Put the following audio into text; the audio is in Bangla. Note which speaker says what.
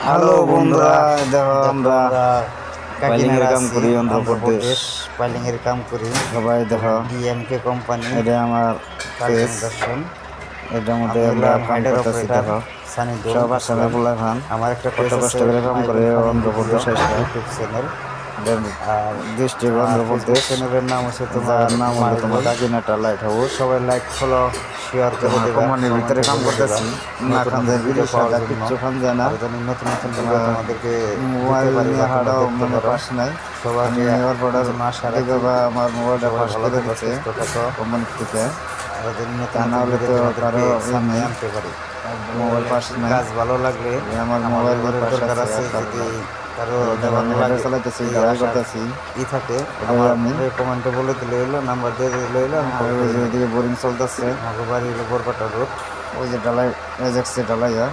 Speaker 1: হ্যালো বন্ধুরা, দেখো
Speaker 2: দেখো
Speaker 1: আমরা
Speaker 2: পাইলিং এর কাম করি
Speaker 1: অন্ধ্রপ্রদেশ
Speaker 2: পাইলিং এর কাম করি।
Speaker 1: সবাই দেখো
Speaker 2: ডিএমকে কোম্পানি
Speaker 1: এটা আমার
Speaker 2: কার্জন
Speaker 1: পেজ,
Speaker 2: দর্শন।
Speaker 1: এটার মধ্যে
Speaker 2: আমি
Speaker 1: আমরা
Speaker 2: হলাম
Speaker 1: কাম
Speaker 2: হাইডার
Speaker 1: করতেছি।
Speaker 2: অপারেটর
Speaker 1: দেখো
Speaker 2: সানিদুল
Speaker 1: সব আসামের
Speaker 2: ইসলাম।
Speaker 1: পোলা খান
Speaker 2: আমার একটা
Speaker 1: কত
Speaker 2: পেজ
Speaker 1: কষ্ট
Speaker 2: আছে
Speaker 1: করে কাম করে
Speaker 2: মাইদুল খান ভিডিও
Speaker 1: অন্ধ্রপ্রদেশ এসে
Speaker 2: ইউটিউব চ্যানেল। আর
Speaker 1: ডিস্ট্রিক্ট
Speaker 2: ফেসবুক
Speaker 1: অন্ধ্রপ্রদেশ।
Speaker 2: চ্যানেলের নাম হচ্ছে তোমার
Speaker 1: জায়গার নাম হলো তোমার
Speaker 2: মাইদুল।
Speaker 1: Kakinada lighthouse.
Speaker 2: সবাই লাইক ফলো শেয়ার করে
Speaker 1: তোমার
Speaker 2: দেবা,
Speaker 1: কোম্পানির ভিতরে
Speaker 2: কমেন্টে
Speaker 1: কাম
Speaker 2: বলে দেবা
Speaker 1: করতেছি, না
Speaker 2: নতুন
Speaker 1: খান
Speaker 2: নতুন
Speaker 1: যায়
Speaker 2: ভিডিও
Speaker 1: বিড়ি
Speaker 2: পাওয়ার
Speaker 1: সাদা
Speaker 2: জন্য।
Speaker 1: কিচ্ছু খান যায় না।
Speaker 2: আর জানি নতুন নতুন ভিডিও
Speaker 1: তোমার
Speaker 2: তোমাদেরকে দিতে
Speaker 1: মোবাইল
Speaker 2: পারি বা
Speaker 1: নিয়ে
Speaker 2: তোমরা
Speaker 1: হাঁটাও
Speaker 2: দেখতে
Speaker 1: মানে
Speaker 2: পারো।
Speaker 1: পাস নাই। আমি
Speaker 2: সবাইকে
Speaker 1: নেওয়ার পর
Speaker 2: যেন আশা
Speaker 1: দেখো
Speaker 2: রাখি
Speaker 1: বা আমার মোবাইলটা
Speaker 2: সবাই
Speaker 1: পাস
Speaker 2: ভালো
Speaker 1: করে
Speaker 2: থাকো,
Speaker 1: দিচ্ছে
Speaker 2: সুস্থ থাকো।
Speaker 1: কোম্পানি থেকে।
Speaker 2: আর যেন নতুন
Speaker 1: তা না
Speaker 2: নতুন
Speaker 1: হলে
Speaker 2: ভিডিও
Speaker 1: তো
Speaker 2: তোমাদেরকে
Speaker 1: কারো
Speaker 2: সামনে
Speaker 1: নেই,
Speaker 2: আনতে পারি।
Speaker 1: মোবাইল পাস নাই।
Speaker 2: কাজ ভালো লাগলে
Speaker 1: আমার
Speaker 2: আমার
Speaker 1: মোবাইল
Speaker 2: ব্যবহারের
Speaker 1: পাস
Speaker 2: দরকার
Speaker 1: আছে
Speaker 2: আছে,
Speaker 1: আর কারো
Speaker 2: যদি
Speaker 1: নাই।
Speaker 2: কারো
Speaker 1: এই দেখো
Speaker 2: ব্যবহার
Speaker 1: আমি হেডার
Speaker 2: লাগে
Speaker 1: চালাইতেছি,
Speaker 2: এই
Speaker 1: ঢালাই
Speaker 2: আশার
Speaker 1: করতেছি।
Speaker 2: থাকে
Speaker 1: এটাই
Speaker 2: আমার
Speaker 1: আমি।
Speaker 2: কমেন্টে বলে দিলে হইলো, নাম্বার দিয়ে দিলে হইলো, আমি
Speaker 1: আর
Speaker 2: কল
Speaker 1: ওই
Speaker 2: করে
Speaker 1: যে
Speaker 2: নেব।
Speaker 1: ওইদিকে বোরিং চলতেছে,
Speaker 2: আমাকে বাড়ি হলো বরপাটা রোড।
Speaker 1: ওই যে ঢালাই এজেক্সে ঢালাইয়া